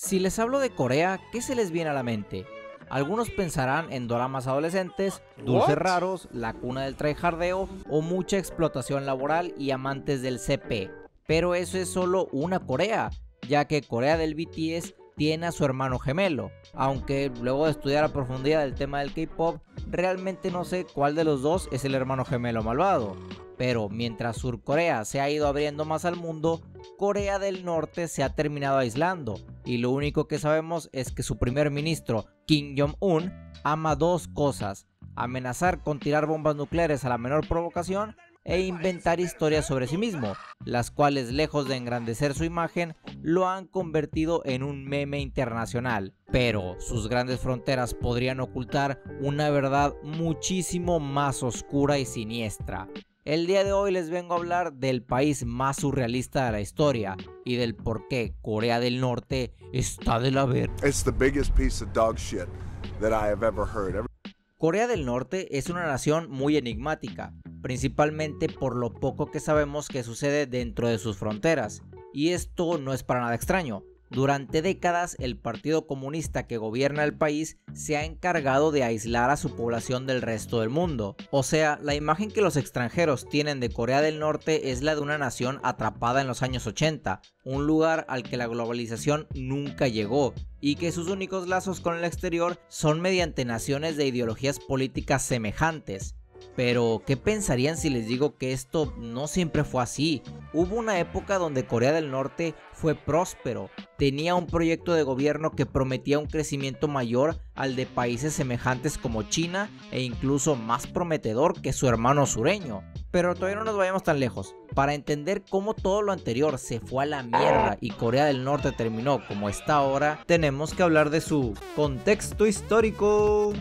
Si les hablo de Corea, ¿qué se les viene a la mente? Algunos pensarán en doramas adolescentes, dulces raros, la cuna del tryhardeo o mucha explotación laboral y amantes del CP. Pero eso es solo una Corea, ya que Corea del BTS tiene a su hermano gemelo, aunque luego de estudiar a profundidad el tema del K-pop, realmente no sé cuál de los dos es el hermano gemelo malvado. Pero mientras Surcorea se ha ido abriendo más al mundo, Corea del Norte se ha terminado aislando, y lo único que sabemos es que su primer ministro, Kim Jong-un, ama dos cosas: amenazar con tirar bombas nucleares a la menor provocación e inventar historias sobre sí mismo, las cuales, lejos de engrandecer su imagen, lo han convertido en un meme internacional. Pero sus grandes fronteras podrían ocultar una verdad muchísimo más oscura y siniestra. El día de hoy les vengo a hablar del país más surrealista de la historia y del por qué Corea del Norte está de la verga. It's the biggest piece of dog shit that I have ever heard. Corea del Norte es una nación muy enigmática, principalmente por lo poco que sabemos que sucede dentro de sus fronteras. Y esto no es para nada extraño. Durante décadas, el Partido Comunista que gobierna el país se ha encargado de aislar a su población del resto del mundo. O sea, la imagen que los extranjeros tienen de Corea del Norte es la de una nación atrapada en los años 80, un lugar al que la globalización nunca llegó, y que sus únicos lazos con el exterior son mediante naciones de ideologías políticas semejantes. Pero, ¿qué pensarían si les digo que esto no siempre fue así? Hubo una época donde Corea del Norte fue próspero, tenía un proyecto de gobierno que prometía un crecimiento mayor al de países semejantes como China e incluso más prometedor que su hermano sureño. Pero todavía no nos vayamos tan lejos. Para entender cómo todo lo anterior se fue a la mierda y Corea del Norte terminó como está ahora, tenemos que hablar de su contexto histórico.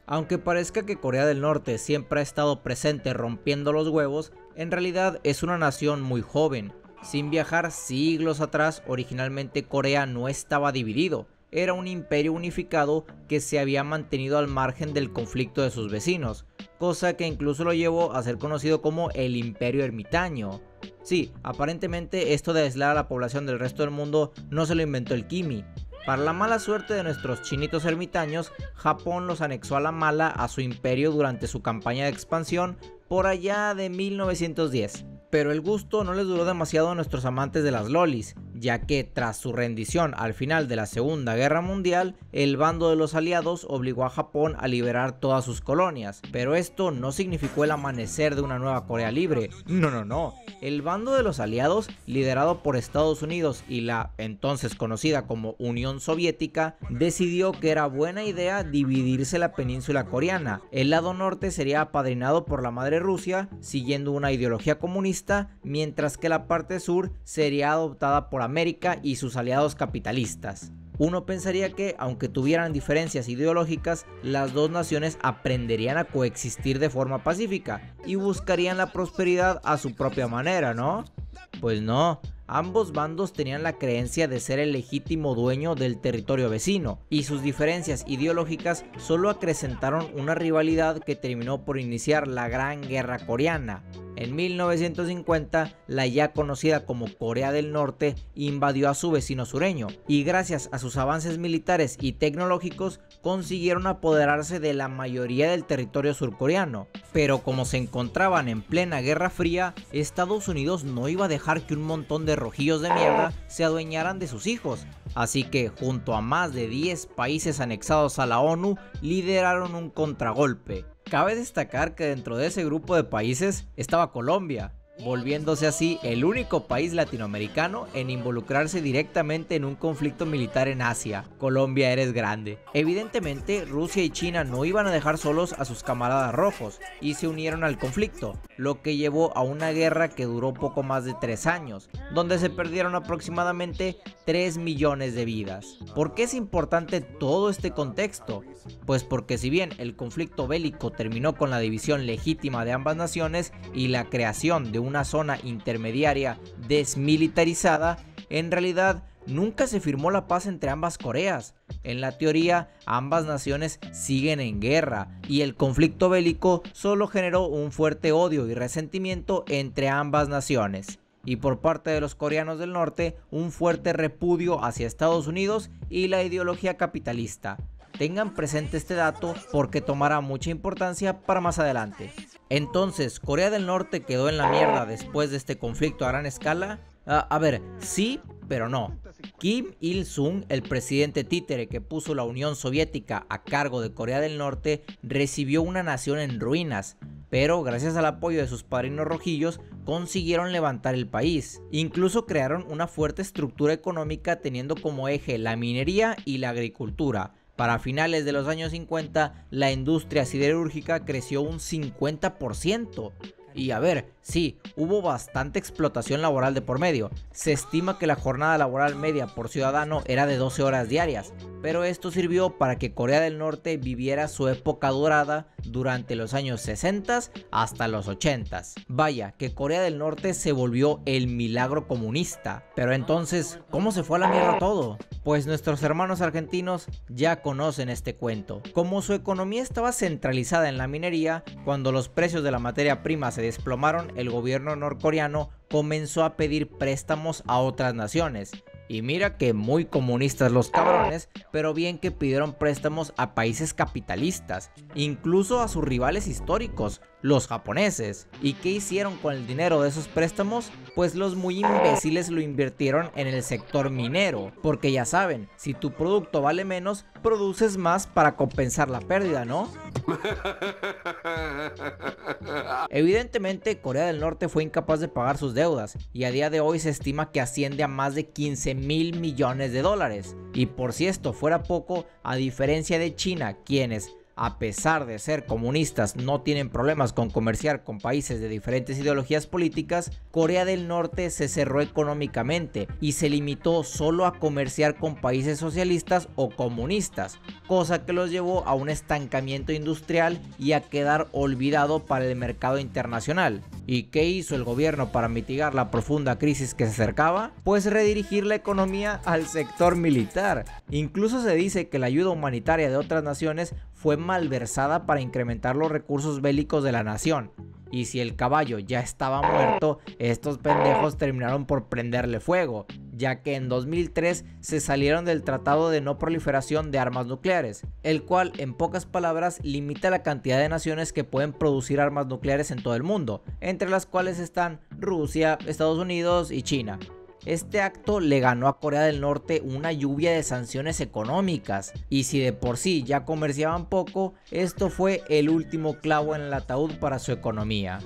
Aunque parezca que Corea del Norte siempre ha estado presente rompiendo los huevos, en realidad es una nación muy joven. Sin viajar siglos atrás, originalmente Corea no estaba dividido, era un imperio unificado que se había mantenido al margen del conflicto de sus vecinos, cosa que incluso lo llevó a ser conocido como el Imperio Ermitaño. Sí, aparentemente esto de aislar a la población del resto del mundo no se lo inventó el Kimi. Para la mala suerte de nuestros chinitos ermitaños, Japón los anexó a la mala a su imperio durante su campaña de expansión por allá de 1910. Pero el gusto no les duró demasiado a nuestros amantes de las lolis, ya que tras su rendición al final de la Segunda Guerra Mundial, el bando de los aliados obligó a Japón a liberar todas sus colonias. Pero esto no significó el amanecer de una nueva Corea libre. No. El bando de los aliados, liderado por Estados Unidos y la entonces conocida como Unión Soviética, decidió que era buena idea dividirse la península coreana. El lado norte sería apadrinado por la madre Rusia, siguiendo una ideología comunista, mientras que la parte sur sería adoptada por América y sus aliados capitalistas. Uno pensaría que, aunque tuvieran diferencias ideológicas, las dos naciones aprenderían a coexistir de forma pacífica y buscarían la prosperidad a su propia manera, ¿no? Pues no. Ambos bandos tenían la creencia de ser el legítimo dueño del territorio vecino, y sus diferencias ideológicas solo acrecentaron una rivalidad que terminó por iniciar la Gran Guerra Coreana. En 1950, la ya conocida como Corea del Norte invadió a su vecino sureño, y gracias a sus avances militares y tecnológicos consiguieron apoderarse de la mayoría del territorio surcoreano. Pero como se encontraban en plena Guerra Fría, Estados Unidos no iba a dejar que un montón de rojillos de mierda se adueñaran de sus hijos. Así que, junto a más de 10 países anexados a la ONU, lideraron un contragolpe. Cabe destacar que dentro de ese grupo de países estaba Colombia, volviéndose así el único país latinoamericano en involucrarse directamente en un conflicto militar en Asia. Colombia, eres grande. Evidentemente, Rusia y China no iban a dejar solos a sus camaradas rojos y se unieron al conflicto, lo que llevó a una guerra que duró poco más de 3 años, donde se perdieron aproximadamente 3 millones de vidas. ¿Por qué es importante todo este contexto? Pues porque si bien el conflicto bélico terminó con la división legítima de ambas naciones y la creación de una zona intermediaria desmilitarizada, en realidad nunca se firmó la paz entre ambas Coreas. En la teoría, ambas naciones siguen en guerra y el conflicto bélico solo generó un fuerte odio y resentimiento entre ambas naciones. y por parte de los coreanos del norte un fuerte repudio hacia Estados Unidos y la ideología capitalista. Tengan presente este dato porque tomará mucha importancia para más adelante. Entonces, ¿Corea del Norte quedó en la mierda después de este conflicto a gran escala? A ver, sí, pero no. Kim Il-sung, el presidente títere que puso la Unión Soviética a cargo de Corea del Norte, recibió una nación en ruinas, pero gracias al apoyo de sus padrinos rojillos consiguieron levantar el país. Incluso crearon una fuerte estructura económica teniendo como eje la minería y la agricultura. Para finales de los años 50, la industria siderúrgica creció un 50%. Y a ver, sí, hubo bastante explotación laboral de por medio. Se estima que la jornada laboral media por ciudadano era de 12 horas diarias, pero esto sirvió para que Corea del Norte viviera su época dorada durante los años 60 hasta los 80. Vaya, que Corea del Norte se volvió el milagro comunista. Pero entonces, ¿cómo se fue a la mierda todo? Pues nuestros hermanos argentinos ya conocen este cuento. Como su economía estaba centralizada en la minería, cuando los precios de la materia prima se desplomaron, el gobierno norcoreano comenzó a pedir préstamos a otras naciones. Y mira que muy comunistas los cabrones, pero bien que pidieron préstamos a países capitalistas, incluso a sus rivales históricos, los japoneses. ¿Y qué hicieron con el dinero de esos préstamos? Pues los muy imbéciles lo invirtieron en el sector minero, porque ya saben, si tu producto vale menos, produces más para compensar la pérdida, ¿no? Evidentemente, Corea del Norte fue incapaz de pagar sus deudas y a día de hoy se estima que asciende a más de 15.000 millones de dólares. Y por si esto fuera poco, a diferencia de China, quienes, a pesar de ser comunistas, no tienen problemas con comerciar con países de diferentes ideologías políticas, Corea del Norte se cerró económicamente y se limitó solo a comerciar con países socialistas o comunistas, cosa que los llevó a un estancamiento industrial y a quedar olvidado para el mercado internacional. ¿Y qué hizo el gobierno para mitigar la profunda crisis que se acercaba? Pues redirigir la economía al sector militar. Incluso se dice que la ayuda humanitaria de otras naciones fue malversada para incrementar los recursos bélicos de la nación. Y si el caballo ya estaba muerto, estos pendejos terminaron por prenderle fuego, ya que en 2003 se salieron del Tratado de No Proliferación de Armas Nucleares, el cual en pocas palabras limita la cantidad de naciones que pueden producir armas nucleares en todo el mundo, entre las cuales están Rusia, Estados Unidos y China. Este acto le ganó a Corea del Norte una lluvia de sanciones económicas, y si de por sí ya comerciaban poco, esto fue el último clavo en el ataúd para su economía.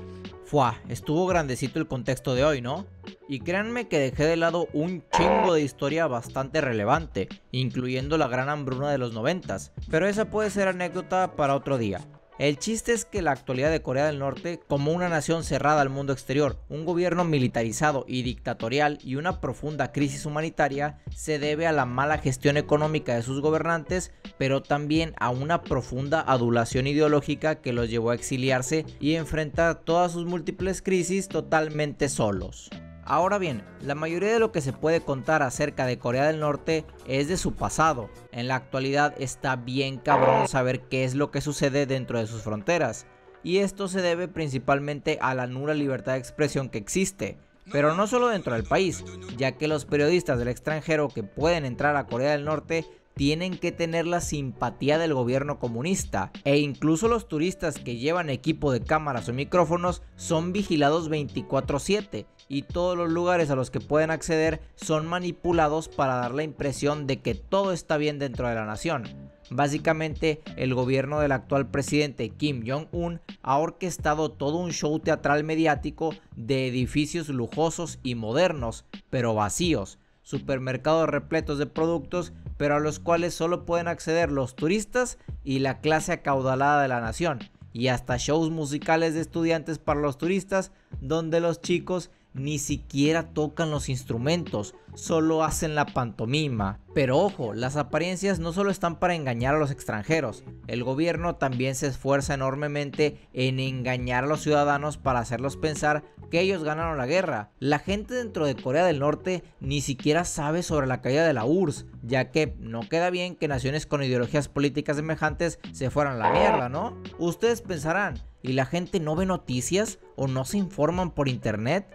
Estuvo grandecito el contexto de hoy, ¿no? Y créanme que dejé de lado un chingo de historia bastante relevante, incluyendo la gran hambruna de los 90s, pero esa puede ser anécdota para otro día. El chiste es que la actualidad de Corea del Norte, como una nación cerrada al mundo exterior, un gobierno militarizado y dictatorial y una profunda crisis humanitaria, se debe a la mala gestión económica de sus gobernantes, pero también a una profunda adulación ideológica que los llevó a exiliarse y enfrentar todas sus múltiples crisis totalmente solos. Ahora bien, la mayoría de lo que se puede contar acerca de Corea del Norte es de su pasado. En la actualidad está bien cabrón saber qué es lo que sucede dentro de sus fronteras. Y esto se debe principalmente a la nula libertad de expresión que existe. Pero no solo dentro del país, ya que los periodistas del extranjero que pueden entrar a Corea del Norte tienen que tener la simpatía del gobierno comunista, e incluso los turistas que llevan equipo de cámaras o micrófonos son vigilados 24/7 y todos los lugares a los que pueden acceder son manipulados para dar la impresión de que todo está bien dentro de la nación. Básicamente, el gobierno del actual presidente Kim Jong-un ha orquestado todo un show teatral mediático de edificios lujosos y modernos, pero vacíos, supermercados repletos de productos, pero a los cuales solo pueden acceder los turistas y la clase acaudalada de la nación, y hasta shows musicales de estudiantes para los turistas, donde los chicos ni siquiera tocan los instrumentos, solo hacen la pantomima. Pero ojo, las apariencias no solo están para engañar a los extranjeros, el gobierno también se esfuerza enormemente en engañar a los ciudadanos para hacerlos pensar que ellos ganaron la guerra. La gente dentro de Corea del Norte ni siquiera sabe sobre la caída de la URSS, ya que no queda bien que naciones con ideologías políticas semejantes se fueran a la mierda, ¿no? Ustedes pensarán, ¿y la gente no ve noticias o no se informan por internet?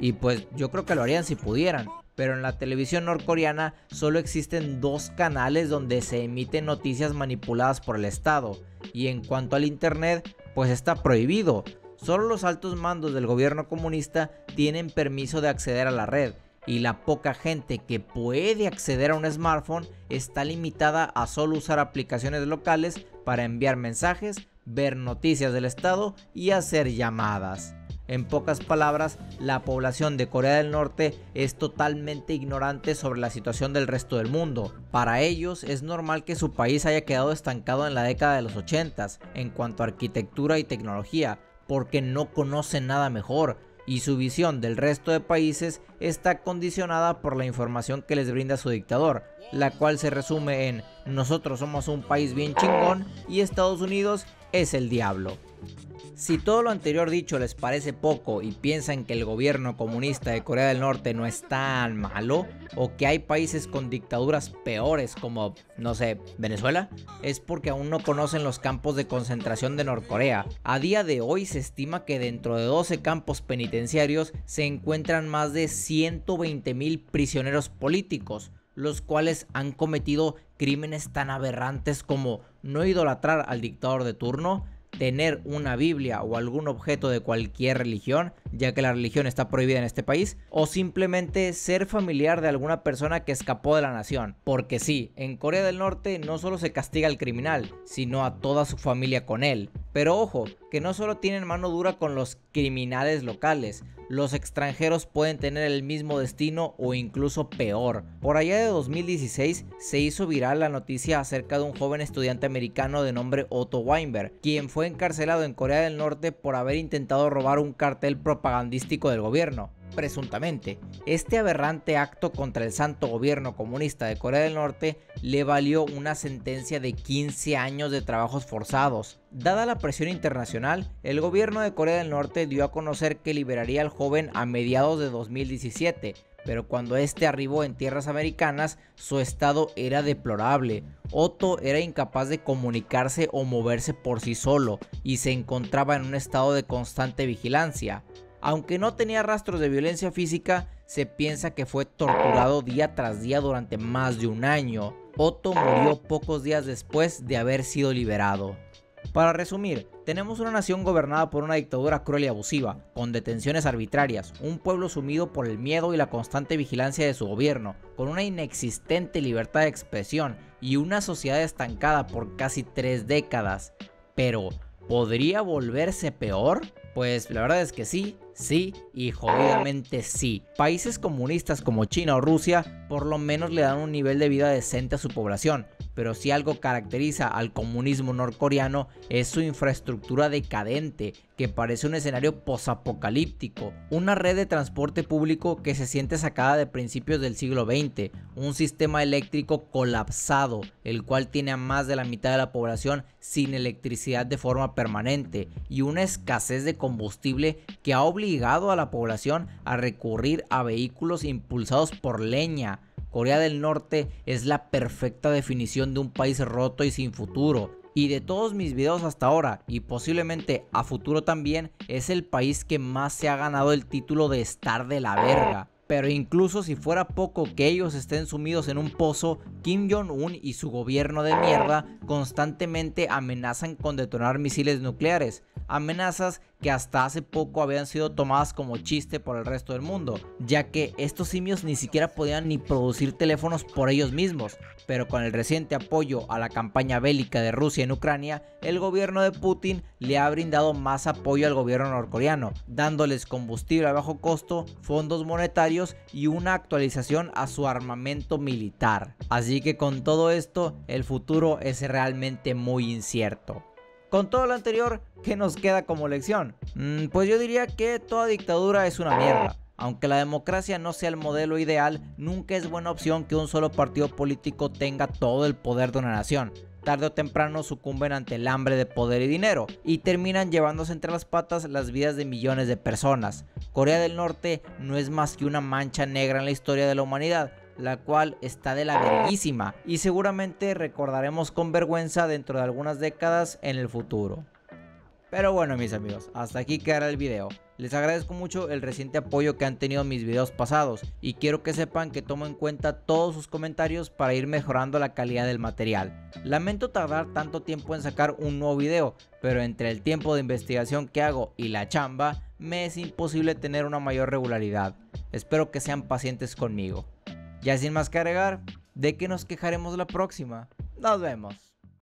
y pues yo creo que lo harían si pudieran. Pero en la televisión norcoreana solo existen 2 canales donde se emiten noticias manipuladas por el Estado. Y en cuanto al internet, pues está prohibido. Solo los altos mandos del gobierno comunista tienen permiso de acceder a la red. Y la poca gente que puede acceder a un smartphone está limitada a solo usar aplicaciones locales para enviar mensajes, ver noticias del Estado y hacer llamadas. En pocas palabras, la población de Corea del Norte es totalmente ignorante sobre la situación del resto del mundo. Para ellos es normal que su país haya quedado estancado en la década de los 80s en cuanto a arquitectura y tecnología, porque no conocen nada mejor, y su visión del resto de países está condicionada por la información que les brinda su dictador, la cual se resume en: nosotros somos un país bien chingón y Estados Unidos es el diablo. Si todo lo anterior dicho les parece poco y piensan que el gobierno comunista de Corea del Norte no es tan malo, o que hay países con dictaduras peores como, no sé, Venezuela, es porque aún no conocen los campos de concentración de Norcorea. A día de hoy se estima que dentro de 12 campos penitenciarios se encuentran más de 120,000 prisioneros políticos, los cuales han cometido crímenes tan aberrantes como no idolatrar al dictador de turno, tener una Biblia o algún objeto de cualquier religión, ya que la religión está prohibida en este país, o simplemente ser familiar de alguna persona que escapó de la nación. Porque sí, en Corea del Norte no solo se castiga al criminal, sino a toda su familia con él. Pero ojo, que no solo tienen mano dura con los criminales locales, los extranjeros pueden tener el mismo destino o incluso peor. Por allá de 2016 se hizo viral la noticia acerca de un joven estudiante americano de nombre Otto Weinberg, quien fue encarcelado en Corea del Norte por haber intentado robar un cartel propagandístico del gobierno. Presuntamente, este aberrante acto contra el santo gobierno comunista de Corea del Norte le valió una sentencia de 15 años de trabajos forzados. Dada la presión internacional, el gobierno de Corea del Norte dio a conocer que liberaría al joven a mediados de 2017, pero cuando este arribó en tierras americanas, su estado era deplorable. Otto era incapaz de comunicarse o moverse por sí solo y se encontraba en un estado de constante vigilancia. Aunque no tenía rastros de violencia física, se piensa que fue torturado día tras día durante más de un año. Otto murió pocos días después de haber sido liberado. Para resumir, tenemos una nación gobernada por una dictadura cruel y abusiva, con detenciones arbitrarias, un pueblo sumido por el miedo y la constante vigilancia de su gobierno, con una inexistente libertad de expresión y una sociedad estancada por casi 3 décadas. Pero, ¿podría volverse peor? Pues la verdad es que sí, sí y jodidamente sí. Países comunistas como China o Rusia por lo menos le dan un nivel de vida decente a su población, pero si algo caracteriza al comunismo norcoreano es su infraestructura decadente, que parece un escenario posapocalíptico, una red de transporte público que se siente sacada de principios del siglo XX, un sistema eléctrico colapsado, el cual tiene a más de la mitad de la población sin electricidad de forma permanente, y una escasez de combustible que ha obligado a la población a recurrir a vehículos impulsados por leña. Corea del Norte es la perfecta definición de un país roto y sin futuro. Y de todos mis videos hasta ahora, y posiblemente a futuro también, es el país que más se ha ganado el título de estar de la verga. Pero incluso si fuera poco que ellos estén sumidos en un pozo, Kim Jong-un y su gobierno de mierda constantemente amenazan con detonar misiles nucleares. Amenazas que hasta hace poco habían sido tomadas como chiste por el resto del mundo, ya que estos simios ni siquiera podían ni producir teléfonos por ellos mismos. Pero con el reciente apoyo a la campaña bélica de Rusia en Ucrania, el gobierno de Putin le ha brindado más apoyo al gobierno norcoreano, dándoles combustible a bajo costo, fondos monetarios y una actualización a su armamento militar. Así que con todo esto, el futuro es realmente muy incierto. Con todo lo anterior, ¿qué nos queda como lección? Pues yo diría que toda dictadura es una mierda. Aunque la democracia no sea el modelo ideal, nunca es buena opción que un solo partido político tenga todo el poder de una nación. Tarde o temprano sucumben ante el hambre de poder y dinero, y terminan llevándose entre las patas las vidas de millones de personas. Corea del Norte no es más que una mancha negra en la historia de la humanidad, la cual está de la verguísima, y seguramente recordaremos con vergüenza dentro de algunas décadas en el futuro. Pero bueno, mis amigos, hasta aquí quedará el video. Les agradezco mucho el reciente apoyo que han tenido mis videos pasados y quiero que sepan que tomo en cuenta todos sus comentarios para ir mejorando la calidad del material. Lamento tardar tanto tiempo en sacar un nuevo video, pero entre el tiempo de investigación que hago y la chamba, me es imposible tener una mayor regularidad. Espero que sean pacientes conmigo. Ya sin más que agregar, ¿de qué nos quejaremos la próxima? Nos vemos.